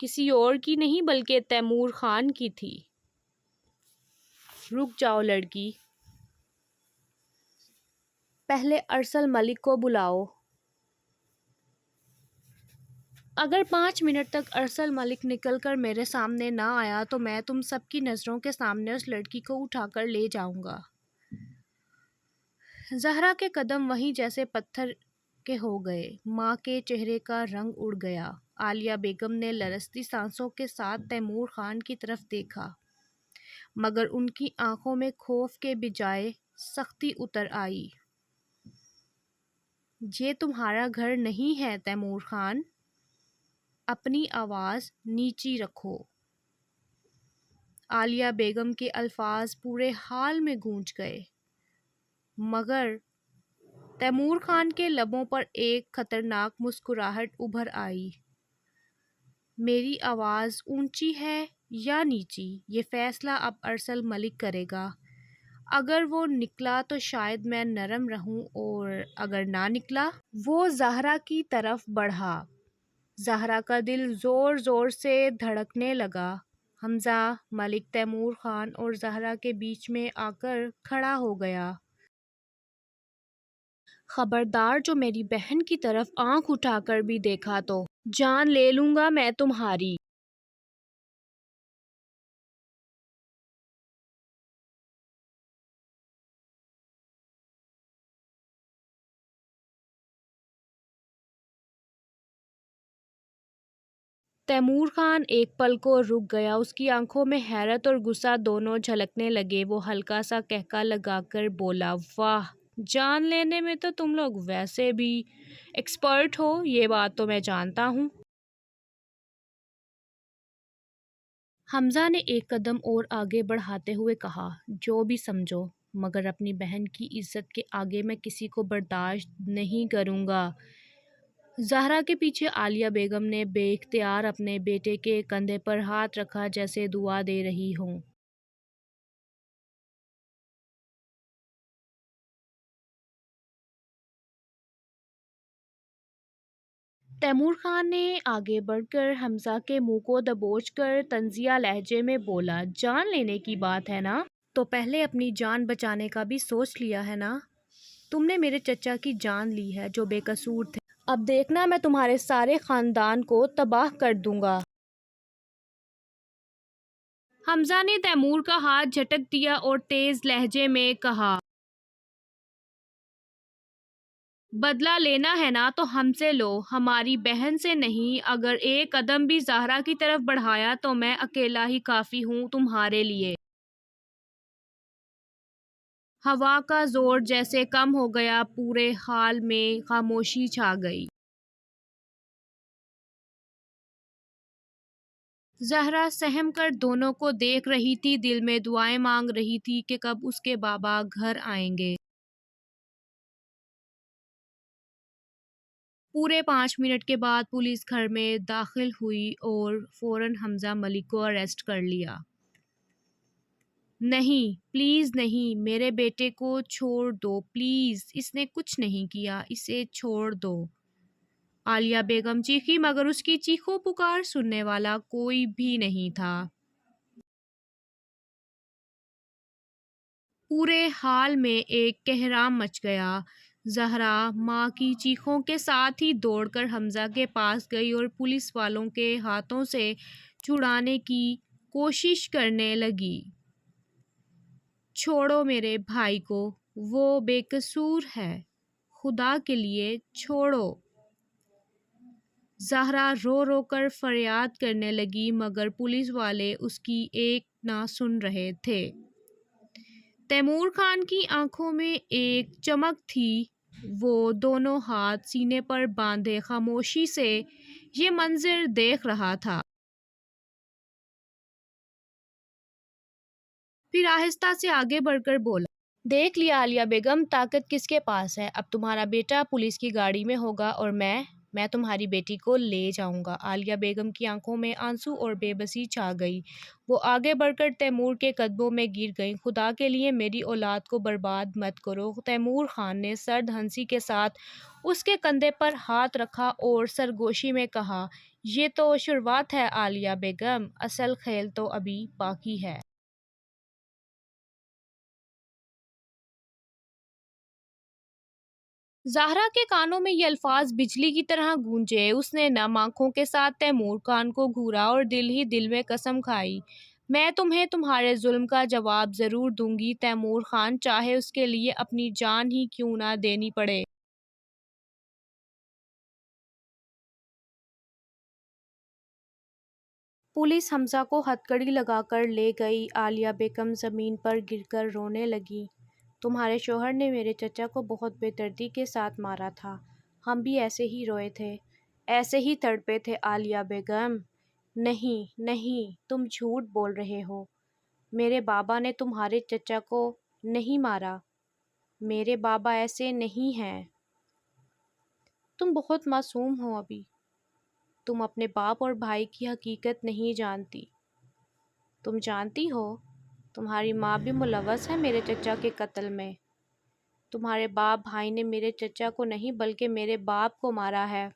کسی اور کی نہیں بلکہ تیمور خان کی تھی۔ رک جاؤ لڑکی، پہلے ارسل ملک کو بلاؤ۔ اگر 5 منٹ تک ارسل ملک نکل کر میرے سامنے نہ آیا تو میں تم سب کی نظروں کے سامنے اس لڑکی کو اٹھا کر لے جاؤں گا۔ زہرا کے قدم وہیں جیسے پتھر کے ہو گئے، ماں کے چہرے کا رنگ اڑ گیا۔ عالیہ بیگم نے لرزتی سانسوں کے ساتھ تیمور خان کی طرف دیکھا، مگر ان کی آنکھوں میں خوف کے بجائے سختی اتر آئی۔ یہ تمہارا گھر نہیں ہے تیمور خان، اپنی آواز نیچی رکھو۔ عالیہ بیگم کے الفاظ پورے ہال میں گونج گئے، مگر تیمور خان کے لبوں پر ایک خطرناک مسکراہٹ ابھر آئی۔ میری آواز اونچی ہے یا نیچی، یہ فیصلہ اب ارسل ملک کرے گا۔ اگر وہ نکلا تو شاید میں نرم رہوں، اور اگر نہ نکلا۔ وہ زہرا کی طرف بڑھا۔ زہرا کا دل زور زور سے دھڑکنے لگا۔ حمزہ ملک تیمور خان اور زہرا کے بیچ میں آ کر کھڑا ہو گیا۔ خبردار جو میری بہن کی طرف آنکھ اٹھا کر بھی دیکھا تو جان لے لوں گا میں تمہاری۔ تیمور خان ایک پل کو رک گیا، اس کی آنکھوں میں حیرت اور غصہ دونوں جھلکنے لگے۔ وہ ہلکا سا قہقہ لگا کر بولا، واہ، جان لینے میں تو تم لوگ ویسے بھی ایکسپرٹ ہو، یہ بات تو میں جانتا ہوں۔ حمزہ نے ایک قدم اور آگے بڑھاتے ہوئے کہا، جو بھی سمجھو، مگر اپنی بہن کی عزت کے آگے میں کسی کو برداشت نہیں کروں گا۔ زہرا کے پیچھے عالیہ بیگم نے بے اختیار اپنے بیٹے کے کندھے پر ہاتھ رکھا، جیسے دعا دے رہی ہوں۔ تیمور خان نے آگے بڑھ کر حمزہ کے منہ کو دبوچ کر طنزیہ لہجے میں بولا، جان لینے کی بات ہے نا، تو پہلے اپنی جان بچانے کا بھی سوچ لیا ہے نا؟ تم نے میرے چچا کی جان لی ہے جو بے قصور تھے، اب دیکھنا میں تمہارے سارے خاندان کو تباہ کر دوں گا۔ حمزہ نے تیمور کا ہاتھ جھٹک دیا اور تیز لہجے میں کہا، بدلہ لینا ہے نا تو ہم سے لو، ہماری بہن سے نہیں۔ اگر ایک قدم بھی زہرا کی طرف بڑھایا تو میں اکیلا ہی کافی ہوں تمہارے لیے۔ ہوا کا زور جیسے کم ہو گیا، پورے ہال میں خاموشی چھا گئی۔ زہرا سہم کر دونوں کو دیکھ رہی تھی، دل میں دعائیں مانگ رہی تھی کہ کب اس کے بابا گھر آئیں گے۔ پورے 5 منٹ کے بعد پولیس گھر میں داخل ہوئی اور فوراً حمزہ ملک کو اریسٹ کر لیا۔ نہیں، پلیز نہیں، میرے بیٹے کو چھوڑ دو پلیز، اس نے کچھ نہیں کیا، اسے چھوڑ دو۔ عالیہ بیگم چیخی، مگر اس کی چیخو پکار سننے والا کوئی بھی نہیں تھا۔ پورے ہال میں ایک کہرام مچ گیا۔ زہرا ماں کی چیخوں کے ساتھ ہی دوڑ کر حمزہ کے پاس گئی اور پولیس والوں کے ہاتھوں سے چھڑانے کی کوشش کرنے لگی۔ چھوڑو میرے بھائی کو، وہ بے قصور ہے، خدا کے لیے چھوڑو۔ زہرا رو رو کر فریاد کرنے لگی، مگر پولیس والے اس کی ایک نہ سن رہے تھے۔ تیمور خان کی آنکھوں میں ایک چمک تھی، وہ دونوں ہاتھ سینے پر باندھے خاموشی سے یہ منظر دیکھ رہا تھا۔ پھر آہستہ سے آگے بڑھ کر بولا، دیکھ لیا عالیہ بیگم، طاقت کس کے پاس ہے؟ اب تمہارا بیٹا پولیس کی گاڑی میں ہوگا اور میں تمہاری بیٹی کو لے جاؤں گا۔ عالیہ بیگم کی آنکھوں میں آنسو اور بے بسی چھا گئی، وہ آگے بڑھ کر تیمور کے قدموں میں گر گئیں۔ خدا کے لیے میری اولاد کو برباد مت کرو۔ تیمور خان نے سرد ہنسی کے ساتھ اس کے کندھے پر ہاتھ رکھا اور سرگوشی میں کہا، یہ تو شروعات ہے عالیہ بیگم، اصل کھیل تو ابھی باقی ہے۔ زہرا کے کانوں میں یہ الفاظ بجلی کی طرح گونجے۔ اس نے نم آنکھوں کے ساتھ تیمور خان کو گھورا اور دل ہی دل میں قسم کھائی، میں تمہیں تمہارے ظلم کا جواب ضرور دوں گی تیمور خان، چاہے اس کے لیے اپنی جان ہی کیوں نہ دینی پڑے۔ پولیس حمزہ کو ہتھکڑی لگا کر لے گئی۔ عالیہ بیگم زمین پر گر کر رونے لگی۔ تمہارے شوہر نے میرے چچا کو بہت بے دردی کے ساتھ مارا تھا، ہم بھی ایسے ہی روئے تھے، ایسے ہی تڑپے تھے عالیہ بیگم۔ نہیں نہیں، تم جھوٹ بول رہے ہو، میرے بابا نے تمہارے چچا کو نہیں مارا، میرے بابا ایسے نہیں ہیں۔ تم بہت معصوم ہو ابھی، تم اپنے باپ اور بھائی کی حقیقت نہیں جانتی۔ تم جانتی ہو تمہاری ماں بھی ملوث ہے میرے چچا کے قتل میں۔ تمہارے باپ بھائی نے میرے چچا کو نہیں بلکہ میرے باپ کو مارا ہے،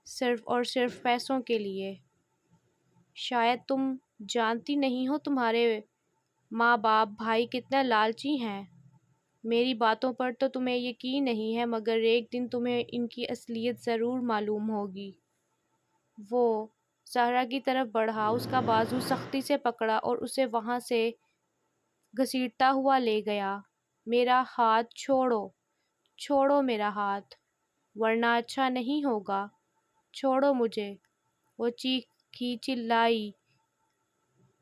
صرف اور صرف پیسوں کے لیے۔ شاید تم جانتی نہیں ہو تمہارے ماں باپ بھائی کتنا لالچی ہیں۔ میری باتوں پر تو تمہیں یقین نہیں ہے، مگر ایک دن تمہیں ان کی اصلیت ضرور معلوم ہوگی۔ وہ زہرا کی طرف بڑھا، اس کا بازو سختی سے پکڑا اور اسے وہاں سے گھسیٹتا ہوا لے گیا۔ میرا ہاتھ چھوڑو، چھوڑو میرا ہاتھ، ورنہ اچھا نہیں ہوگا، چھوڑو مجھے، وہ چیخی چلائی،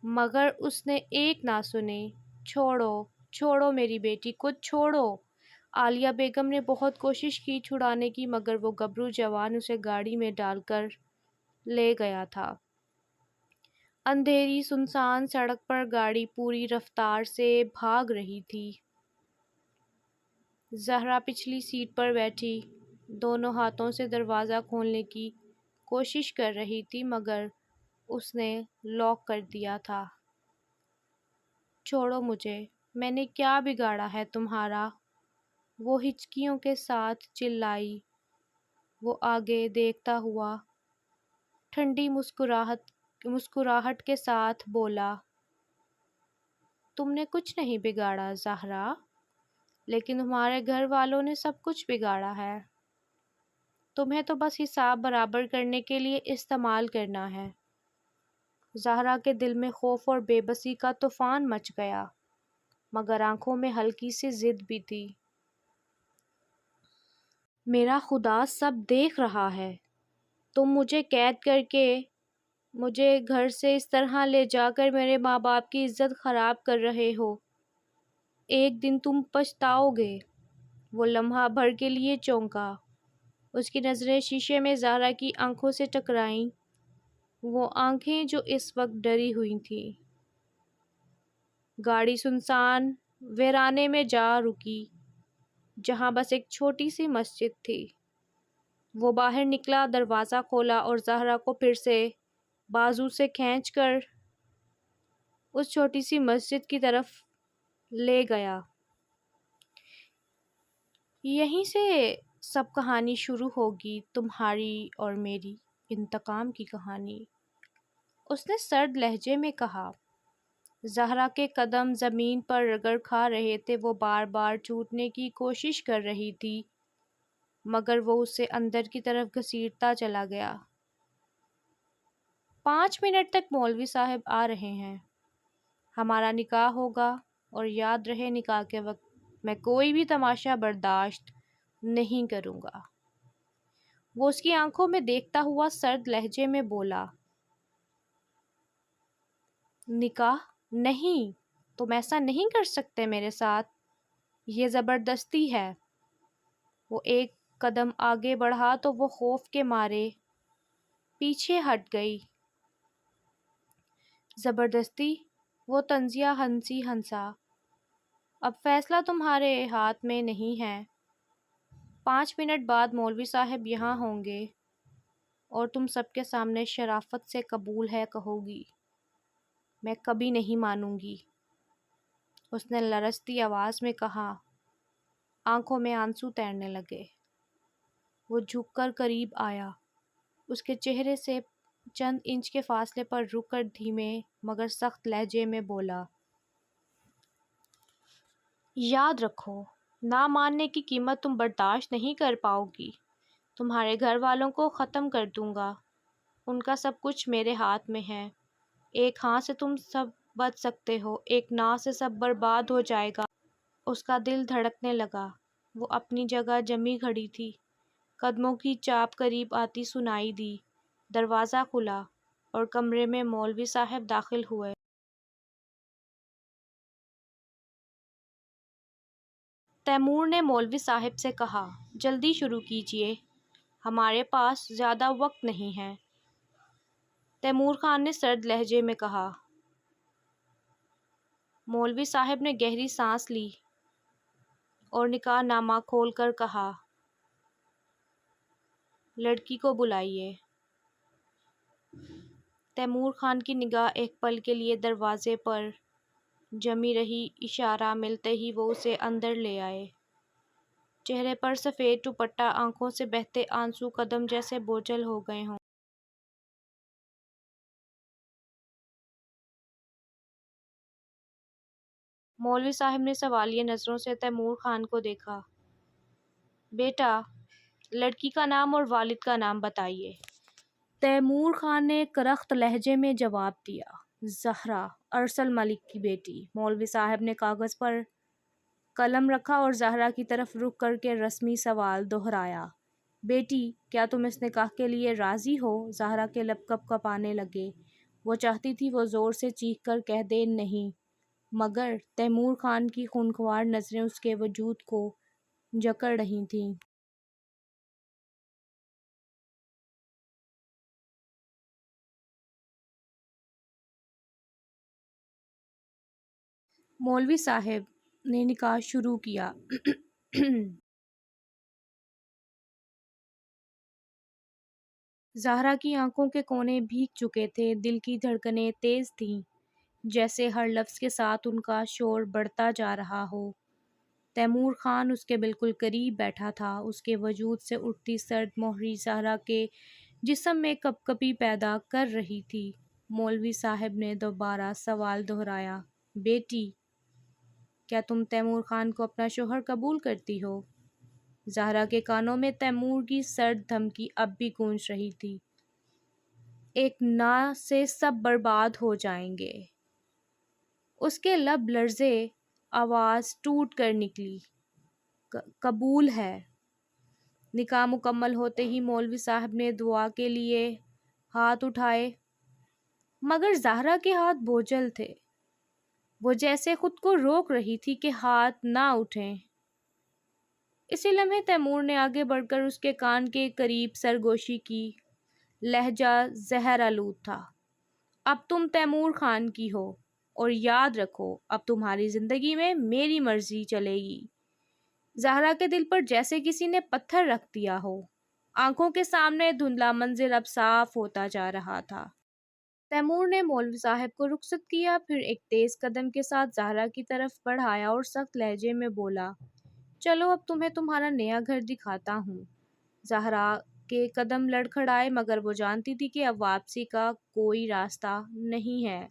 مگر اس نے ایک نہ سنے۔ چھوڑو، چھوڑو میری بیٹی کو، چھوڑو۔ عالیہ بیگم نے بہت کوشش کی چھڑانے کی، مگر وہ گبرو جوان اسے گاڑی میں ڈال کر لے گیا تھا۔ اندھیری سنسان سڑک پر گاڑی پوری رفتار سے بھاگ رہی تھی۔ زہرا پچھلی سیٹ پر بیٹھی دونوں ہاتھوں سے دروازہ کھولنے کی کوشش کر رہی تھی، مگر اس نے لاک کر دیا تھا۔ چھوڑو مجھے، میں نے کیا بگاڑا ہے تمہارا؟ وہ ہچکیوں کے ساتھ چلائی۔ وہ آگے دیکھتا ہوا ٹھنڈی مسکراہٹ کے ساتھ بولا، تم نے کچھ نہیں بگاڑا زہرا، لیکن تمہارے گھر والوں نے سب کچھ بگاڑا ہے۔ تمہیں تو بس حساب برابر کرنے کے لیے استعمال کرنا ہے۔ زہرا کے دل میں خوف اور بے بسی کا طوفان مچ گیا، مگر آنکھوں میں ہلکی سی ضد بھی تھی۔ میرا خدا سب دیکھ رہا ہے، تم مجھے قید کر کے مجھے گھر سے اس طرح لے جا کر میرے ماں باپ کی عزت خراب کر رہے ہو، ایک دن تم پچھتاؤ گے۔ وہ لمحہ بھر کے لیے چونکا، اس کی نظریں شیشے میں زہرا کی آنکھوں سے ٹکرائیں، وہ آنکھیں جو اس وقت ڈری ہوئی تھیں۔ گاڑی سنسان ویرانے میں جا رکی، جہاں بس ایک چھوٹی سی مسجد تھی۔ وہ باہر نکلا، دروازہ کھولا اور زہرا کو پھر سے بازو سے کھینچ کر اس چھوٹی سی مسجد کی طرف لے گیا۔ یہیں سے سب کہانی شروع ہوگی، تمہاری اور میری انتقام کی کہانی، اس نے سرد لہجے میں کہا۔ زہرا کے قدم زمین پر رگڑ کھا رہے تھے، وہ بار بار چھوٹنے کی کوشش کر رہی تھی، مگر وہ اسے اندر کی طرف گھسیٹتا چلا گیا۔ 5 منٹ تک مولوی صاحب آ رہے ہیں، ہمارا نکاح ہوگا، اور یاد رہے نکاح کے وقت میں کوئی بھی تماشا برداشت نہیں کروں گا۔ وہ اس کی آنکھوں میں دیکھتا ہوا سرد لہجے میں بولا، نکاح نہیں، تم ایسا نہیں کر سکتے میرے ساتھ، یہ زبردستی ہے۔ وہ ایک قدم آگے بڑھا تو وہ خوف کے مارے پیچھے ہٹ گئی۔ زبردستی؟ وہ طنزیہ ہنسا، اب فیصلہ تمہارے ہاتھ میں نہیں ہے۔ 5 منٹ بعد مولوی صاحب یہاں ہوں گے اور تم سب کے سامنے شرافت سے قبول ہے کہو گی۔ میں کبھی نہیں مانوں گی، اس نے لرزتی آواز میں کہا۔ آنکھوں میں آنسو تیرنے لگے۔ وہ جھک کر قریب آیا، اس کے چہرے سے چند انچ کے فاصلے پر رک کر دھیمے مگر سخت لہجے میں بولا، یاد رکھو، نہ ماننے کی قیمت تم برداشت نہیں کر پاؤ گی۔ تمہارے گھر والوں کو ختم کر دوں گا۔ ان کا سب کچھ میرے ہاتھ میں ہے۔ ایک ہاں سے تم سب بچ سکتے ہو، ایک نہ سے سب برباد ہو جائے گا۔ اس کا دل دھڑکنے لگا۔ وہ اپنی جگہ جمی کھڑی تھی۔ قدموں کی چاپ قریب آتی سنائی دی۔ دروازہ کھلا اور کمرے میں مولوی صاحب داخل ہوئے۔ تیمور نے مولوی صاحب سے کہا، جلدی شروع کیجیے، ہمارے پاس زیادہ وقت نہیں ہے۔ تیمور خان نے سرد لہجے میں کہا۔ مولوی صاحب نے گہری سانس لی اور نکاح نامہ کھول کر کہا، لڑکی کو بلائیے۔ تیمور خان کی نگاہ ایک پل کے لیے دروازے پر جمی رہی، اشارہ ملتے ہی وہ اسے اندر لے آئے۔ چہرے پر سفید دوپٹہ، آنکھوں سے بہتے آنسو قدم جیسے بوجھل ہو گئے ہوں۔ مولوی صاحب نے سوالیہ نظروں سے تیمور خان کو دیکھا۔ بیٹا، لڑکی کا نام اور والد کا نام بتائیے۔ تیمور خان نے کرخت لہجے میں جواب دیا، زہرا، ارسل ملک کی بیٹی۔ مولوی صاحب نے کاغذ پر قلم رکھا اور زہرا کی طرف رخ کر کے رسمی سوال دہرایا، بیٹی، کیا تم اس نکاح کے لیے راضی ہو؟ زہرا کے لب کپ کپانے لگے۔ وہ چاہتی تھی وہ زور سے چیخ کر کہہ دے نہیں، مگر تیمور خان کی خونخوار نظریں اس کے وجود کو جکڑ رہی تھیں۔ مولوی صاحب نے نکاح شروع کیا۔ زہرا کی آنکھوں کے کونے بھیگ چکے تھے، دل کی دھڑکنیں تیز تھیں، جیسے ہر لفظ کے ساتھ ان کا شور بڑھتا جا رہا ہو۔ تیمور خان اس کے بالکل قریب بیٹھا تھا۔ اس کے وجود سے اٹھتی سرد مہری زہرا کے جسم میں کپ کپی پیدا کر رہی تھی۔ مولوی صاحب نے دوبارہ سوال دہرایا، بیٹی، کیا تم تیمور خان کو اپنا شوہر قبول کرتی ہو؟ زہرا کے کانوں میں تیمور کی سرد دھمکی اب بھی گونج رہی تھی، ایک نہ سے سب برباد ہو جائیں گے۔ اس کے لب لرزے، آواز ٹوٹ کر نکلی، قبول ہے۔ نکاح مکمل ہوتے ہی مولوی صاحب نے دعا کے لیے ہاتھ اٹھائے، مگر زہرا کے ہاتھ بوجھل تھے۔ وہ جیسے خود کو روک رہی تھی کہ ہاتھ نہ اٹھیں۔ اسی لمحے تیمور نے آگے بڑھ کر اس کے کان کے قریب سرگوشی کی۔ لہجہ زہر آلود تھا، اب تم تیمور خان کی ہو، اور یاد رکھو، اب تمہاری زندگی میں میری مرضی چلے گی۔ زہرا کے دل پر جیسے کسی نے پتھر رکھ دیا ہو۔ آنکھوں کے سامنے دھندلا منظر اب صاف ہوتا جا رہا تھا۔ تیمور نے مولوی صاحب کو رخصت کیا، پھر ایک تیز قدم کے ساتھ زہرا کی طرف بڑھایا اور سخت لہجے میں بولا، چلو اب تمہیں تمہارا نیا گھر دکھاتا ہوں۔ زہرا کے قدم لڑکھڑائے، مگر وہ جانتی تھی کہ اب واپسی کا کوئی راستہ نہیں ہے۔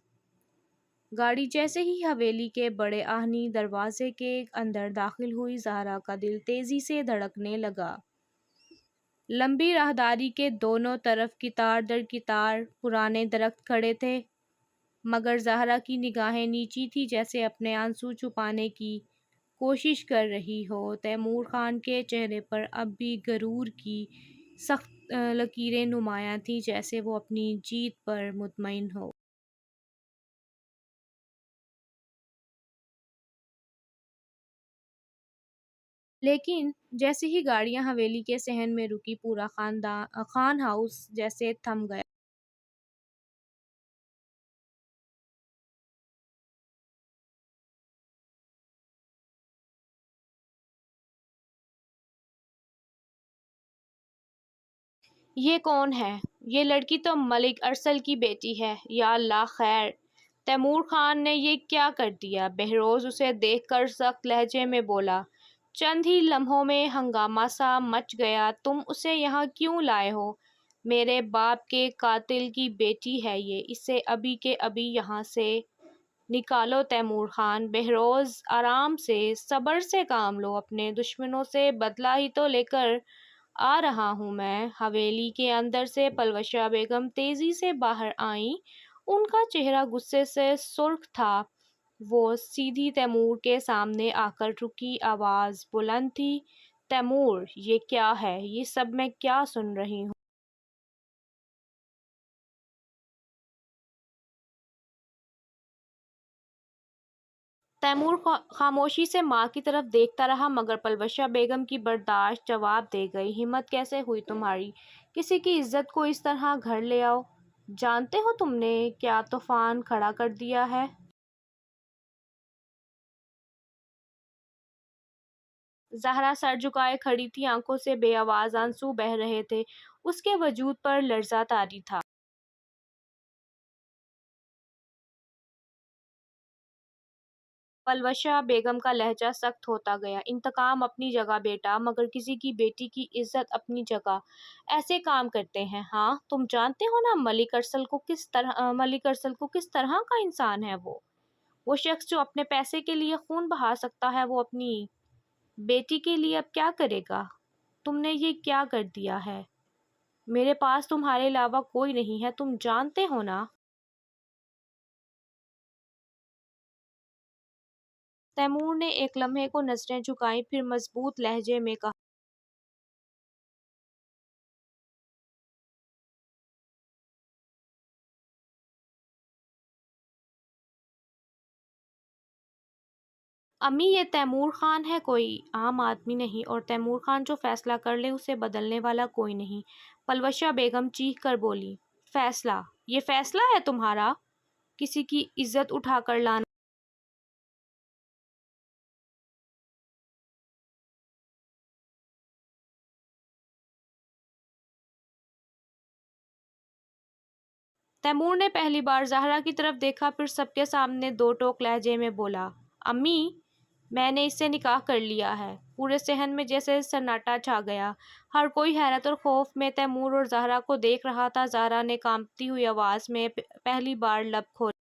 گاڑی جیسے ہی حویلی کے بڑے آہنی دروازے کے اندر داخل ہوئی، زہرا کا دل تیزی سے دھڑکنے لگا۔ لمبی راہداری کے دونوں طرف قطار در قطار پرانے درخت کھڑے تھے، مگر زہرا کی نگاہیں نیچی تھی، جیسے اپنے آنسو چھپانے کی کوشش کر رہی ہو۔ تیمور خان کے چہرے پر اب بھی غرور کی سخت لکیریں نمایاں تھیں، جیسے وہ اپنی جیت پر مطمئن ہو۔ لیکن جیسے ہی گاڑیاں حویلی کے صحن میں رکی، پورا خان ہاؤس جیسے تھم گیا۔ یہ کون ہے؟ یہ لڑکی تو ملک ارسل کی بیٹی ہے۔ یا اللہ خیر! تیمور خان نے یہ کیا کر دیا؟ بہروز اسے دیکھ کر سخت لہجے میں بولا۔ چند ہی لمحوں میں ہنگامہ سا مچ گیا۔ تم اسے یہاں کیوں لائے ہو؟ میرے باپ کے قاتل کی بیٹی ہے یہ، اسے ابھی کے ابھی یہاں سے نکالو۔ تیمور خان بہروز آرام سے صبر سے کام لو، اپنے دشمنوں سے بدلہ ہی تو لے کر آ رہا ہوں میں۔ حویلی کے اندر سے پلوشہ بیگم تیزی سے باہر آئیں، ان کا چہرہ غصے سے سرخ تھا۔ وہ سیدھی تیمور کے سامنے آ کر رکی، آواز بلند تھی، تیمور یہ کیا ہے، یہ سب میں کیا سن رہی ہوں؟ تیمور خاموشی سے ماں کی طرف دیکھتا رہا، مگر پلوشہ بیگم کی برداشت جواب دے گئی۔ ہمت کیسے ہوئی تمہاری، کسی کی عزت کو اس طرح گھر لے آؤ؟ جانتے ہو تم نے کیا طوفان کھڑا کر دیا ہے؟ زہرا سر جھکائے کھڑی تھی، آنکھوں سے بے آواز آنسو بہہ رہے تھے، اس کے وجود پر لرزہ طاری تھا۔ پلوشہ بیگم کا لہجہ سخت ہوتا گیا۔ انتقام اپنی جگہ بیٹا، مگر کسی کی بیٹی کی عزت اپنی جگہ ایسے کام کرتے ہیں؟ ہاں تم جانتے ہو نا ملک ارسل کو کس طرح کا انسان ہے وہ شخص جو اپنے پیسے کے لیے خون بہا سکتا ہے، وہ اپنی بیٹی کے لیے اب کیا کرے گا؟ تم نے یہ کیا کر دیا ہے؟ میرے پاس تمہارے علاوہ کوئی نہیں ہے، تم جانتے ہو نا؟ تیمور نے ایک لمحے کو نظریں جھکائیں، پھر مضبوط لہجے میں کہا، امی یہ تیمور خان ہے، کوئی عام آدمی نہیں، اور تیمور خان جو فیصلہ کر لے اسے بدلنے والا کوئی نہیں۔ پلوشہ بیگم چیخ کر بولی، فیصلہ؟ یہ فیصلہ ہے تمہارا، کسی کی عزت اٹھا کر لانا؟ تیمور نے پہلی بار زہرا کی طرف دیکھا، پھر سب کے سامنے دو ٹوک لہجے میں بولا، امی میں نے اس سے نکاح کر لیا ہے۔ پورے صحن میں جیسے سناٹا چھا گیا، ہر کوئی حیرت اور خوف میں تیمور اور زہرا کو دیکھ رہا تھا۔ زہرا نے کانپتی ہوئی آواز میں پہلی بار لب کھولا،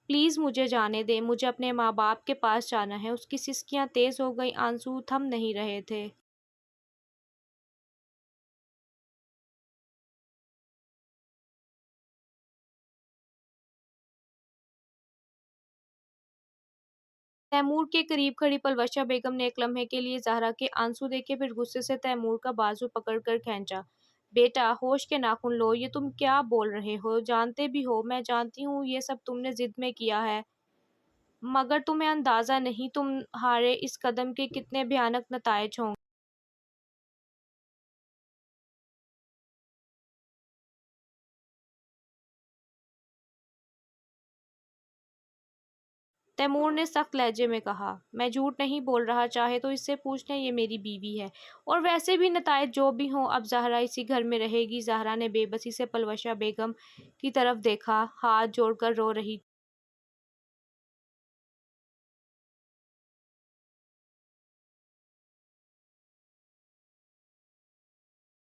پلیز مجھے جانے دیں، مجھے اپنے ماں باپ کے پاس جانا ہے۔ اس کی سسکیاں تیز ہو گئیں، آنسو تھم نہیں رہے تھے۔ تیمور کے قریب کھڑی پلوشہ بیگم نے ایک لمحے کے لیے زہرا کے آنسو دیکھے، پھر غصے سے تیمور کا بازو پکڑ کر کھینچا۔ بیٹا ہوش کے ناخن لو، یہ تم کیا بول رہے ہو؟ جانتے بھی ہو، میں جانتی ہوں یہ سب تم نے ضد میں کیا ہے، مگر تمہیں اندازہ نہیں تمہارے اس قدم کے کتنے بھیانک نتائج ہوں گے۔ تیمور نے سخت لہجے میں کہا، میں جھوٹ نہیں بول رہا، چاہے تو اس سے پوچھ لیں، یہ میری بیوی ہے، اور ویسے بھی نتائج جو بھی ہوں اب زہرا اسی گھر میں رہے گی۔ زہرا نے بے بسی سے پلوشہ بیگم کی طرف دیکھا، ہاتھ جوڑ کر رو رہی،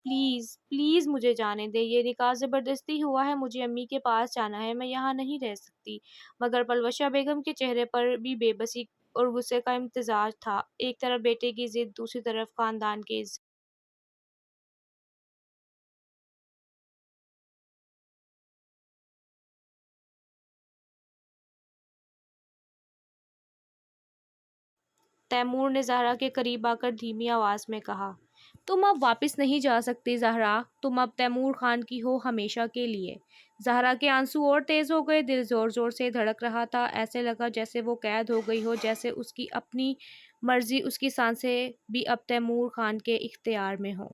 پلیز پلیز مجھے جانے دیں، یہ نکاح زبردستی ہوا ہے، مجھے امی کے پاس جانا ہے، میں یہاں نہیں رہ سکتی۔ مگر پلوشہ بیگم کے چہرے پر بھی بے بسی اور غصے کا امتزاج تھا، ایک طرف بیٹے کی ضد، دوسری طرف خاندان کی عزت۔ تیمور نے زہرا کے قریب آ کر دھیمی آواز میں کہا، تم اب واپس نہیں جا سکتی زہرا، تم اب تیمور خان کی ہو ہمیشہ کے لیے۔ زہرا کے آنسو اور تیز ہو گئے، دل زور زور سے دھڑک رہا تھا، ایسے لگا جیسے وہ قید ہو گئی ہو، جیسے اس کی اپنی مرضی، اس کی سانسیں بھی اب تیمور خان کے اختیار میں ہوں۔